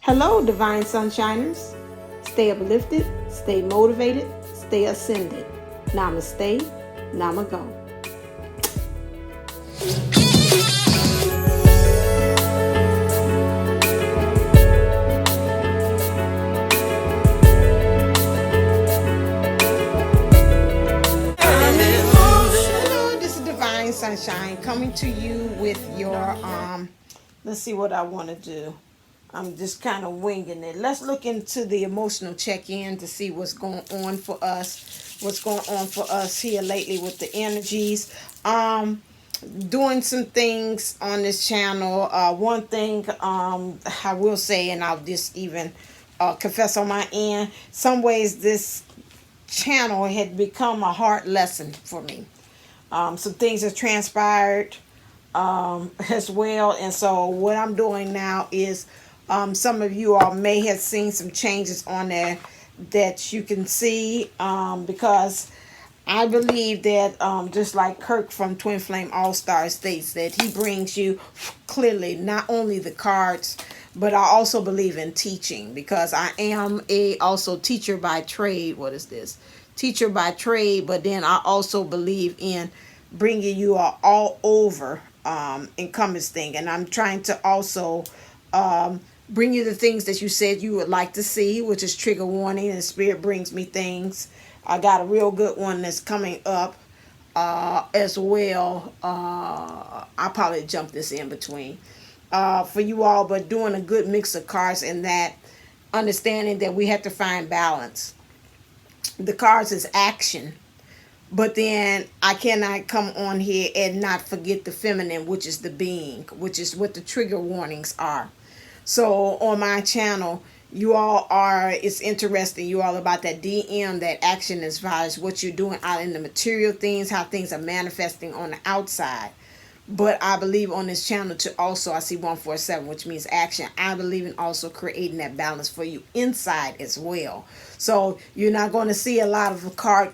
Hello, Divine Sunshiners. Stay uplifted, stay motivated, stay ascended. Namaste, Namago. Hello, this is Divine Sunshine coming to you with your, let's see what I want to do. I'm just kind of winging it. Let's look into the emotional check-in to see what's going on for us. What's going on for us here lately with the energies. Doing some things on this channel. One thing I will say, and I'll just even confess on my end, some ways this channel had become a hard lesson for me. Some things have transpired as well. And so what I'm doing now is some of you all may have seen some changes on there that you can see because I believe that just like Kirk from Twin Flame All Star states that he brings you clearly not only the cards, but I also believe in teaching because I am also teacher by trade. What is this? Teacher by trade, but then I also believe in bringing you all over encompass thing, and I'm trying to also bring you the things that you said you would like to see, which is trigger warning, and Spirit brings me things. I got a real good one that's coming up as well. I'll probably jump this in between for you all, but doing a good mix of cards in that, understanding that we have to find balance. The cards is action, but then I cannot come on here and not forget the feminine, which is the being, which is what the trigger warnings are. So on my channel, you all are, it's interesting, you all about that DM, that action as far as what you're doing out in the material things, how things are manifesting on the outside. But I believe on this channel to also, I see 147, which means action. I believe in also creating that balance for you inside as well. So you're not going to see a lot of card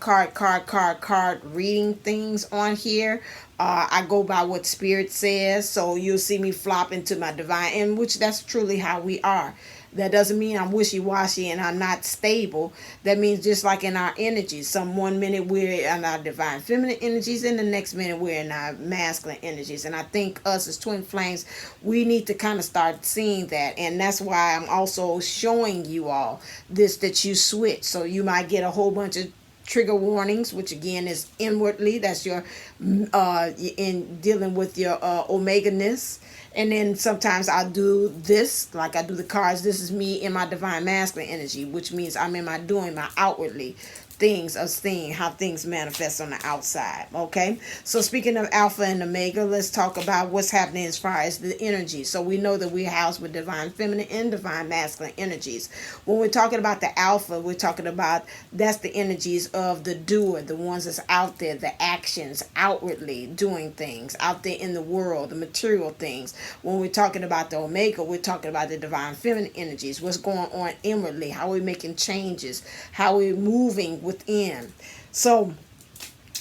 reading things on here. I go by what Spirit says. So you'll see me flop into my divine, and which that's truly how we are. That doesn't mean I'm wishy-washy and I'm not stable. That means just like in our energies, some 1 minute we're in our divine feminine energies, and the next minute we're in our masculine energies. And I think us as twin flames, we need to kind of start seeing that. And that's why I'm also showing you all this, that you switch. So you might get a whole bunch of trigger warnings, which again is inwardly. That's your in dealing with your omega-ness. And then sometimes I'll do this, like I do the cards. This is me in my divine masculine energy, which means I'm in my doing, my outwardly things of seeing how things manifest on the outside. Okay, so speaking of alpha and omega, let's talk about what's happening as far as the energy. So we know that we're housed with divine feminine and divine masculine energies. When we're talking about the alpha, we're talking about that's the energies of the doer, the ones that's out there, the actions, outwardly doing things out there in the world, the material things. When we're talking about the omega, we're talking about the divine feminine energies, what's going on inwardly, how we're making changes, how we're moving within. So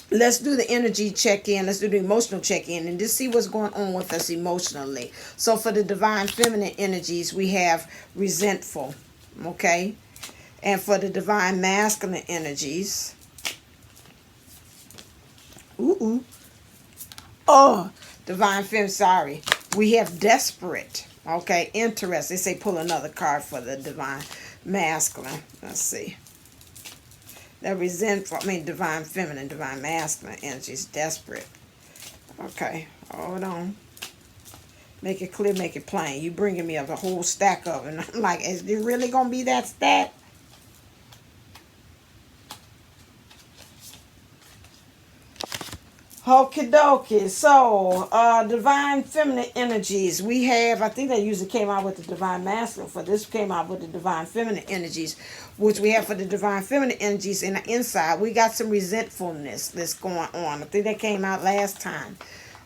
let's do the energy check-in. Let's do the emotional check-in and just see what's going on with us emotionally. So for the divine feminine energies, we have resentful. Okay. And for the divine masculine energies, divine feminine, sorry, we have desperate. Okay, interest. They say pull another card for the divine masculine. Let's see. That resentful, divine feminine, divine masculine energy is desperate. Okay, hold on. Make it clear, make it plain. You bringing me up a whole stack of it. And I'm like, is it really going to be that stack? Okie dokie. So, divine feminine energies. We have, I think they usually came out with the divine masculine. For this came out with the divine feminine energies, which we have for the divine feminine energies in the inside. We got some resentfulness that's going on. I think that came out last time.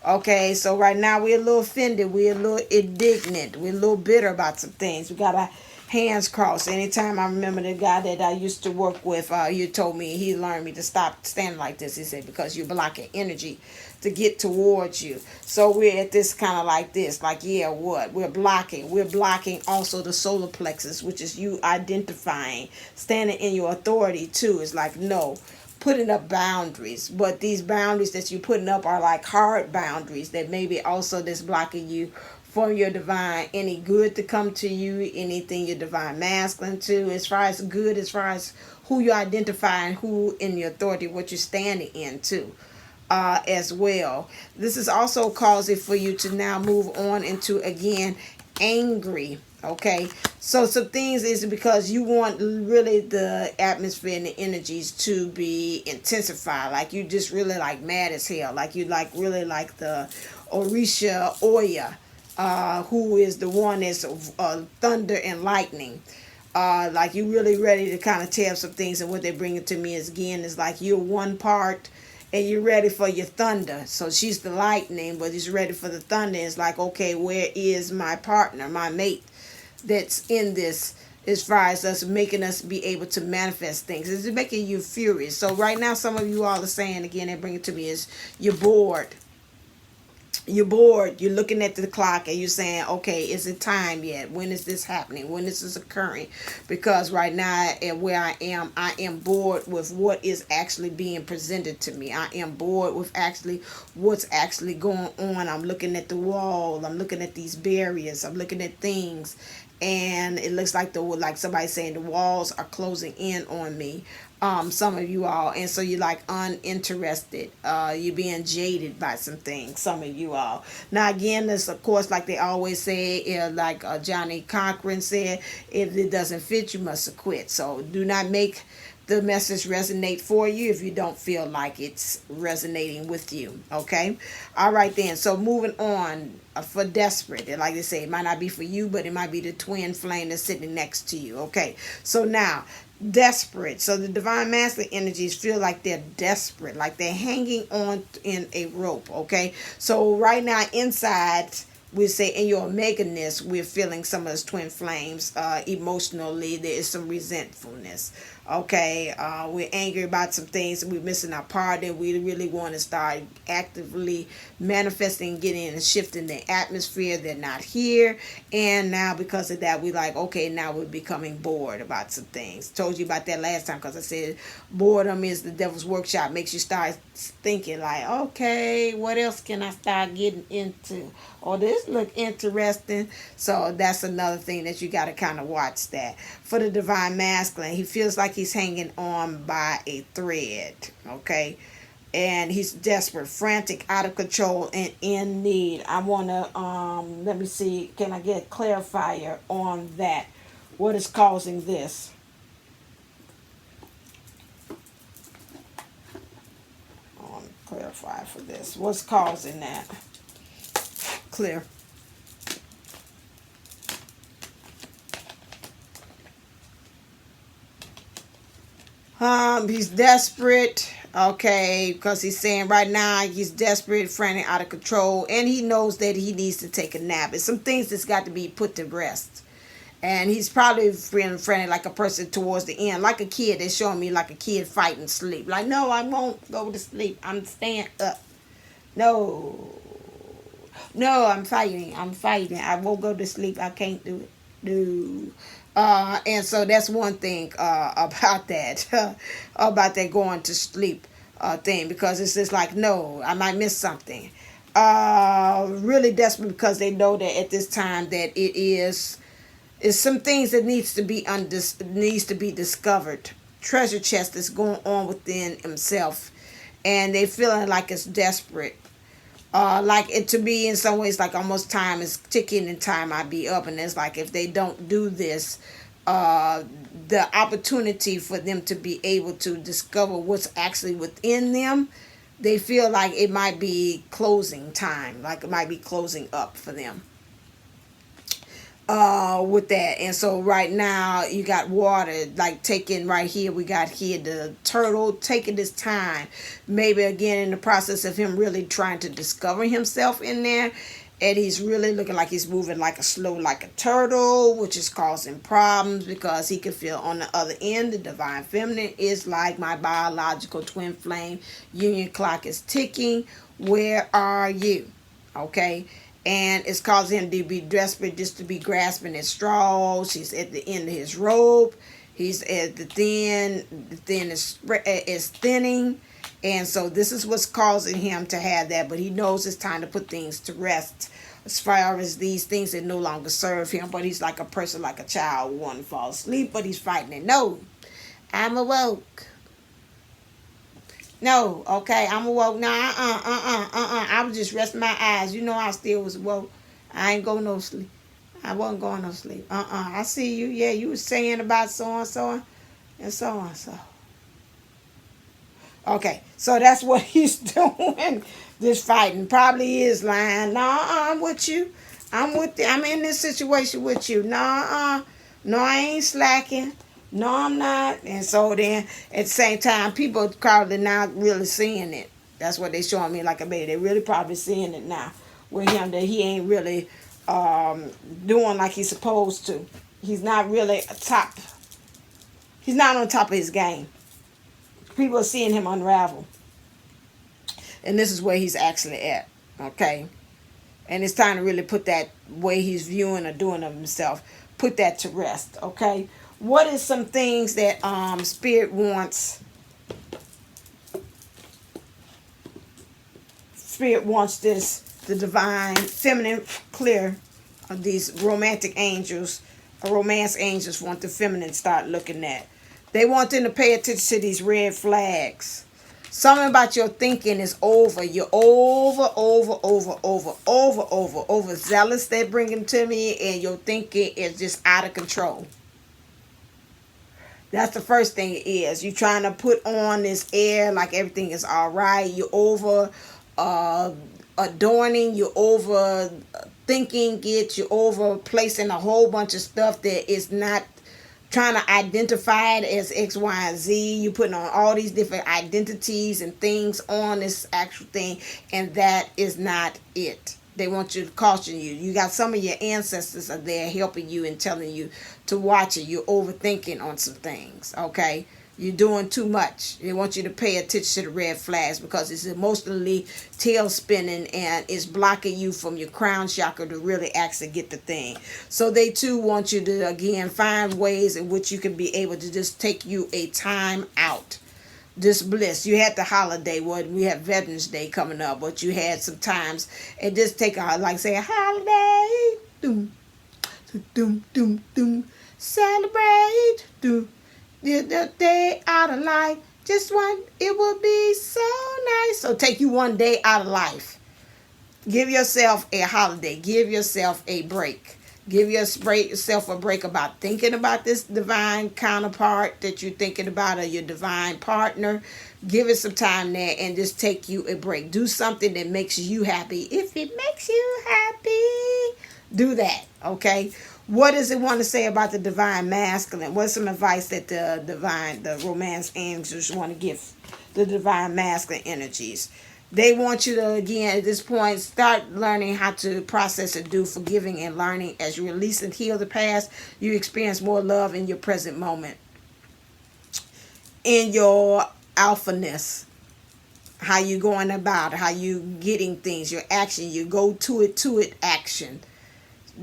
Okay, so right now we're a little offended, we're a little indignant, we're a little bitter about some things. We got our hands crossed. Anytime I remember the guy that I used to work with, he told me, he learned me to stop standing like this. He said, because you're blocking energy to get towards you. So we're at this kind of like this, like, yeah, what? We're blocking. We're blocking also the solar plexus, which is you identifying, standing in your authority too. It's like, no, putting up boundaries, but these boundaries that you're putting up are like hard boundaries that maybe also that's blocking you from your divine, any good to come to you, anything your divine masculine to, as far as good, as far as who you identify and who in your authority, what you're standing in too. As well, this is also causing for you to now move on into again angry. Okay, so some things is because you want really the atmosphere and the energies to be intensified, like you just really like mad as hell, like you like really like the Orisha Oya, who is the one that's thunder and lightning. Like you really ready to kind of tell some things, and what they bring it to me is again is like you're one part and you're ready for your thunder. So she's the lightning, but he's ready for the thunder. It's like, okay, where is my partner, my mate that's in this, as far as us making us be able to manifest things? It's making you furious. So right now, some of you all are saying, again, they bring it to me, is you're bored. You're bored. You're looking at the clock and you're saying, okay, is it time yet? When is this happening? When is this occurring? Because right now at where I am bored with what is actually being presented to me. I am bored with actually what's actually going on. I'm looking at the wall. I'm looking at these barriers. I'm looking at things. And it looks like like somebody saying the walls are closing in on me. Some of you all, and so you're like uninterested, you're being jaded by some things, some of you all. Now again, this of course, like they always say, like Johnny Cochran said, if it doesn't fit, you must quit. So do not make the message resonate for you if you don't feel like it's resonating with you. Okay, all right then. So moving on, for desperate, and like they say, it might not be for you, but it might be the twin flame that's sitting next to you. Okay, so now desperate. So the divine masculine energies feel like they're desperate, like they're hanging on in a rope. Okay, so right now inside, we say in your omega-ness, we're feeling some of those twin flames. Emotionally, there is some resentfulness. Okay, we're angry about some things, we're missing our partner. We really want to start actively manifesting, getting and shifting the atmosphere. They're not here, and now because of that, we like, okay, now we're becoming bored about some things. Told you about that last time, because I said boredom is the devil's workshop. Makes you start thinking like, okay, what else can I start getting into? Oh, this look interesting. So that's another thing that you got to kind of watch that. For the divine masculine, he feels like he's hanging on by a thread. Okay, and he's desperate, frantic, out of control, and in need. I want to let me see, can I get a clarifier on that? What is causing this? I want to clarify for this. What's causing that? Clear. He's desperate. Okay, because he's saying right now he's desperate, frantic, out of control, and he knows that he needs to take a nap. It's some things that's got to be put to rest. And he's probably feeling frantic like a person towards the end, like a kid. They're showing me like a kid fighting sleep. Like, no, I won't go to sleep. I'm staying up. No. No, I'm fighting. I'm fighting. I won't go to sleep. I can't do it. No. And so that's one thing about that, about that going to sleep thing, because it's just like, no, I might miss something. Really desperate because they know that at this time that it's some things that needs to be discovered. Treasure chest that's going on within himself, and they feeling like it's desperate. Like it to be in some ways like almost time is ticking and time might be up, and it's like if they don't do this, the opportunity for them to be able to discover what's actually within them, they feel like it might be closing time, like it might be closing up for them. with that. And so right now you got water, like taking right here, we got here the turtle taking his time, maybe again in the process of him really trying to discover himself in there. And he's really looking like he's moving like a slow, like a turtle, which is causing problems because he can feel on the other end the divine feminine is like my biological twin flame union clock is ticking. Where are you? Okay. And it's causing him to be desperate, just to be grasping at straws. He's at the end of his rope. He's at the thin is thinning. And so this is what's causing him to have that. But he knows it's time to put things to rest as far as these things that no longer serve him. But he's like a person, like a child wanting to fall asleep, but he's fighting it. No, I'm awoke. No, okay, I'm awoke. Nah, I was just resting my eyes. You know I still was awoke. I ain't go no sleep. I wasn't going no sleep. I see you. Yeah, you was saying about so and so and so and so. Okay, so that's what he's doing. This fighting probably is lying. Nah, I'm with you. I'm in this situation with you. Nah, no, I ain't slacking. No, I'm not. And so then at the same time, people probably not really seeing it. That's what they showing me like a baby. They really probably seeing it now with him, that he ain't really doing like he's supposed to. He's not really top. He's not on top of his game. People are seeing him unravel. And this is where he's actually at. Okay. And it's time to really put that way he's viewing or doing of himself, put that to rest. Okay. What is some things that Spirit wants? Spirit wants this, the divine, feminine, clear, these romantic angels, or romance angels want the feminine start looking at. They want them to pay attention to these red flags. Something about your thinking is over. You're over zealous. They're bringing to me, and your thinking is just out of control. That's the first thing it is. You're trying to put on this air like everything is all right. You're over adorning. You're over thinking it. You're over placing a whole bunch of stuff that is not trying to identify it as X, Y, and Z. You're putting on all these different identities and things on this actual thing, and that is not it. They want you to caution you. You got some of your ancestors are there helping you and telling you to watch it. You're overthinking on some things, okay? You're doing too much. They want you to pay attention to the red flags because it's emotionally tail spinning and it's blocking you from your crown chakra to really actually get the thing. So they too want you to, again, find ways in which you can be able to just take you a time out. This bliss. You had the holiday, we have Veterans Day coming up, but you had some times and just take a, like say a holiday, doom, doom, doom, doom, celebrate, doom, the day out of life, just one, it would be so nice. So take you one day out of life. Give yourself a holiday. Give yourself a break. Give yourself a break about thinking about this divine counterpart that you're thinking about, or your divine partner. Give it some time there and just take you a break. Do something that makes you happy. If it makes you happy, do that, okay? What does it want to say about the divine masculine? What's some advice that the romance angels want to give the divine masculine energies? They want you to, again, at this point, start learning how to process and do forgiving and learning. As you release and heal the past, you experience more love in your present moment. In your alphaness, how you going about it, how you getting things, your action, you go to it action.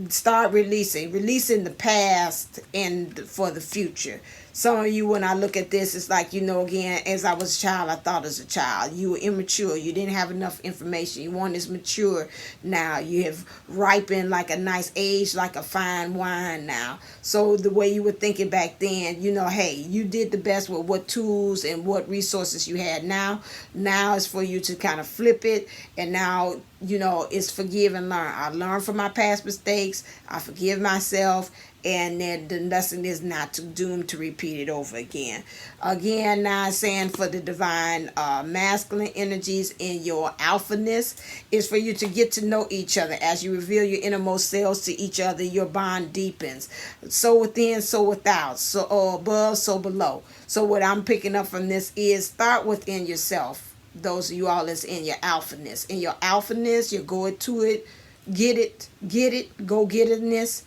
Start releasing the past and for the future. Some of you, when I look at this, it's like, again, as I was a child, I thought as a child. You were immature. You didn't have enough information. You weren't as mature now. You have ripened like a nice age, like a fine wine now. So the way you were thinking back then, hey, you did the best with what tools and what resources you had now. Now it's for you to kind of flip it. And now, it's forgive and learn. I learned from my past mistakes. I forgive myself. and then the lesson is not doomed to repeat it over again. Again, now saying for the divine masculine energies in your alphaness is for you to get to know each other. As you reveal your innermost selves to each other, your bond deepens. So within, so without, so above, so below. So what I'm picking up from this is start within yourself. Those of you all that's in your alphaness. In your alphaness, you're going to it, get it, go get itness.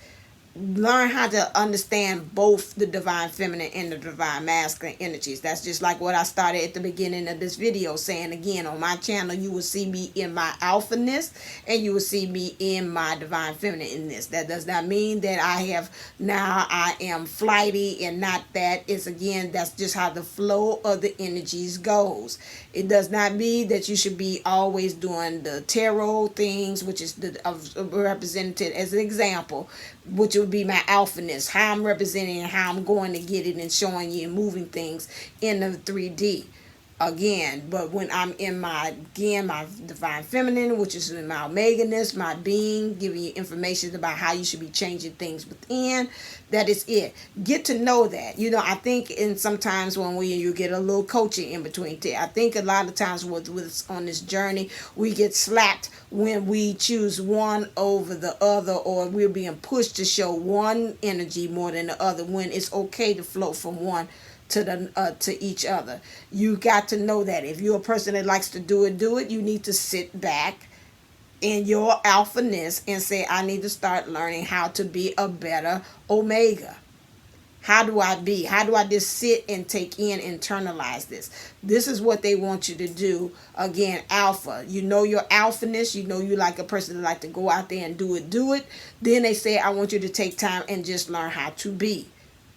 Learn how to understand both the divine feminine and the divine masculine energies. That's just like what I started at the beginning of this video saying. Again, on my channel you will see me in my alphaness and you will see me in my divine feminineness. That does not mean that I am flighty and not that. It's again, that's just how the flow of the energies goes. It does not mean that you should be always doing the tarot things, which is represented as an example, which would be my alphaness, how I'm representing and how I'm going to get it and showing you and moving things in the 3D. Again, but when I'm in my divine feminine, which is in my omeganess, my being, giving you information about how you should be changing things within, that is it. Get to know that. You know, I think in sometimes when you get a little coaching in between, I think a lot of times with on this journey, we get slapped when we choose one over the other, or we're being pushed to show one energy more than the other, when it's okay to flow from one to each other. You got to know that. If you're a person that likes to do it, you need to sit back in your alphaness and say, I need to start learning how to be a better omega. How do I be? How do I just sit and take in, internalize this? This is what they want you to do. Again, alpha. You know your alphaness. You know you like a person that like to go out there and do it. Then they say, I want you to take time and just learn how to be.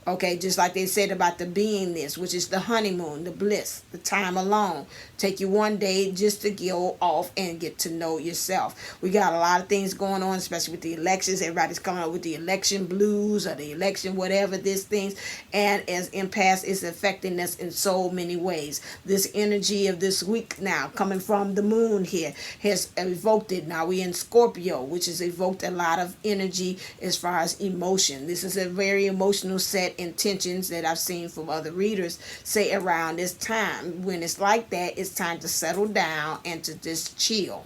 Okay, just like they said about the beingness, which is the honeymoon, the bliss, the time alone. Take you one day just to go off and get to know yourself. We got a lot of things going on, especially with the elections. Everybody's coming up with the election blues or the election whatever, these things. And as impasse is affecting us in so many ways. This energy of this week now, coming from the moon here, has evoked it. Now we're in Scorpio, which has evoked a lot of energy as far as emotion. This is a very emotional set intentions that I've seen from other readers say around this time. When it's like that, it's time to settle down and to just chill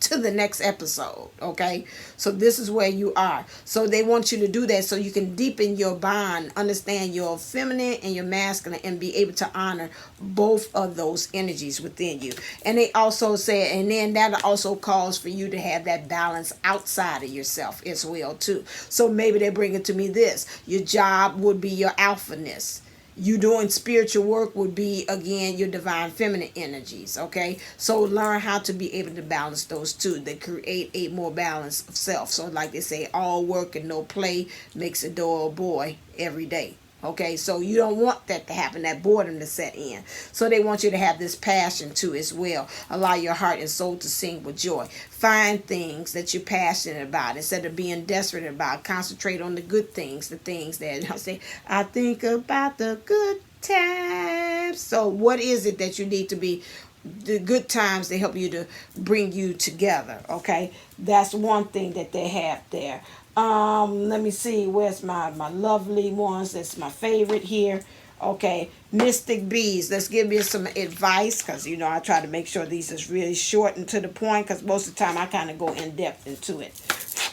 to the next episode. Okay, so this is where you are. So they want you to do that so you can deepen your bond, understand your feminine and your masculine, and be able to honor both of those energies within you. And they also say, and then that also calls for you to have that balance outside of yourself as well too. So maybe they bring it to me this: your job would be your alphaness. You doing spiritual work would be, again, your divine feminine energies. Okay, so learn how to be able to balance those two. They create a more balance of self. So like they say, all work and no play makes a dull boy every day. Okay, so you don't want that to happen, that boredom to set in. So they want you to have this passion too as well. Allow your heart and soul to sing with joy. Find things that you're passionate about instead of being desperate about. Concentrate on the good things, the things that I say, I think about the good times. So what is it that you need to be? The good times, they help you to bring you together. Okay, that's one thing that they have there. Let me see, where's my lovely ones? That's my favorite here. Okay, Mystic Bees. Let's give you some advice, because you know I try to make sure these is really short and to the point, because most of the time I kind of go in depth into it.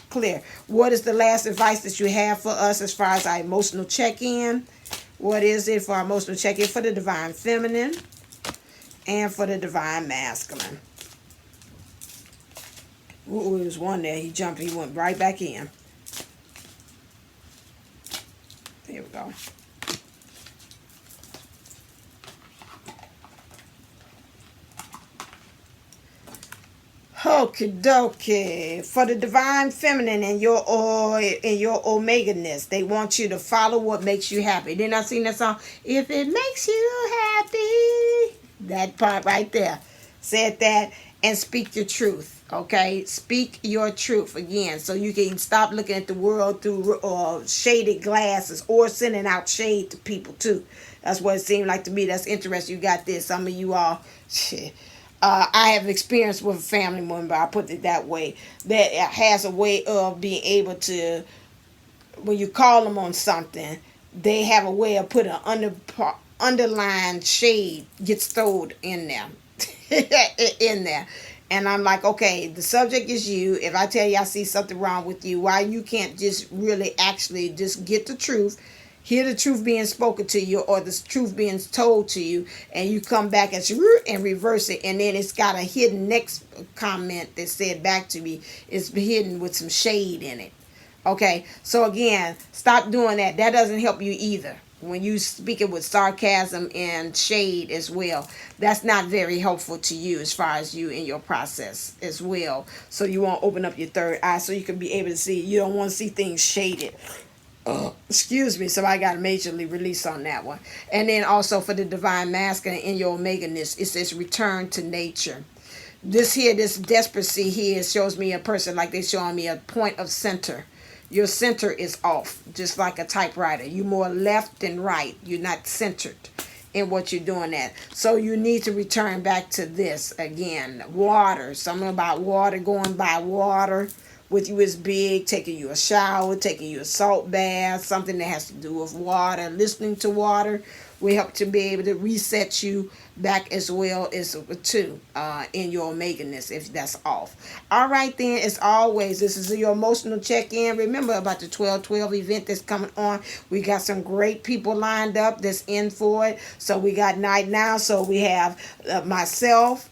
Clear. What is the last advice that you have for us as far as our emotional check-in? What is it for our emotional check-in for the divine feminine and for the divine masculine? Ooh, there's one there. He jumped. He went right back in. There we go. Okie dokie. For the divine feminine and your omega-ness, they want you to follow what makes you happy. Then I seen that song, if it makes you happy. That part right there. Said that, and speak your truth. Okay, speak your truth again, so you can stop looking at the world through shaded glasses, or sending out shade to people too. That's what it seemed like to me. That's interesting. You got this. Some of you all, I have experience with a family member, I put it that way, that has a way of being able to when you call them on something, they have a way of putting an underlying shade gets thrown in there. In there. And I'm like, okay, the subject is you. If I tell you I see something wrong with you, why you can't just really actually just get the truth, hear the truth being spoken to you, or the truth being told to you, and you come back and reverse it, and then it's got a hidden next comment that said back to me. It's hidden with some shade in it. Okay, so again, stop doing that. That doesn't help you either. When you speak it with sarcasm and shade as well, that's not very helpful to you as far as you in your process as well. So you want to open up your third eye so you can be able to see. You don't want to see things shaded. Excuse me, so I got a majorly release on that one. And then also for the divine masculine in your omega-ness, it says return to nature. This desperacy here shows me a person like they're showing me a point of center. Your center is off, just like a typewriter. You're more left than right. You're not centered in what you're doing at. So you need to return back to this again. Water, something about water, going by water with you is big, taking you a shower, taking you a salt bath, something that has to do with water, listening to water will help to be able to reset you back as well as too in your omega-ness if that's off. All right then, as always, this is your emotional check-in. Remember about the 12/12 event that's coming on. We got some great people lined up that's in for it. So we got Night Now. So we have myself,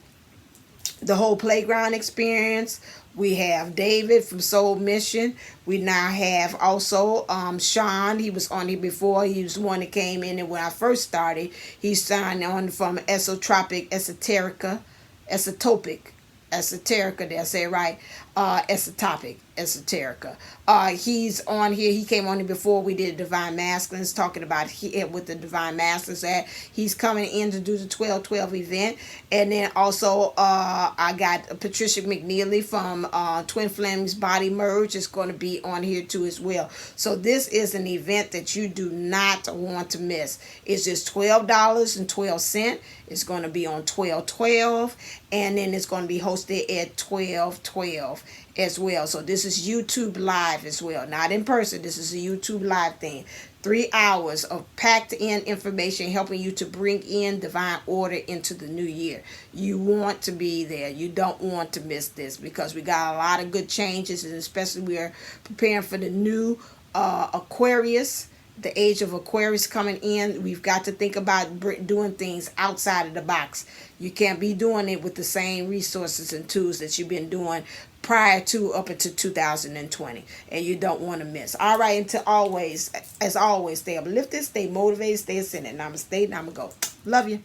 the whole playground experience. We have David from Soul Mission. We now have also Sean. He was on here before. He was the one that came in, and when I first started, he signed on from Esoterica. Did I say it right? Esoterica. He's on here. He came on here before we did Divine Masculines, talking about with the Divine Masculines that he's coming in to do the 12/12 event. And then also I got Patricia McNeely from Twin Flames Body Merge is going to be on here too as well. So this is an event that you do not want to miss. It's just $12.12. It's going to be on 12/12, and then it's going to be hosted at 12/12 as well. So this is YouTube live as well, not in person. This is a YouTube live thing. 3 hours of packed in information helping you to bring in divine order into the new year. You want to be there. You don't want to miss this because we got a lot of good changes, and especially we are preparing for the new Aquarius. The age of Aquarius coming in. We've got to think about doing things outside of the box. You can't be doing it with the same resources and tools that you've been doing prior to up until 2020, and you don't want to miss. All right, until always, as always, stay uplifted, stay motivated, stay ascended. Namaste, Namago. Love you.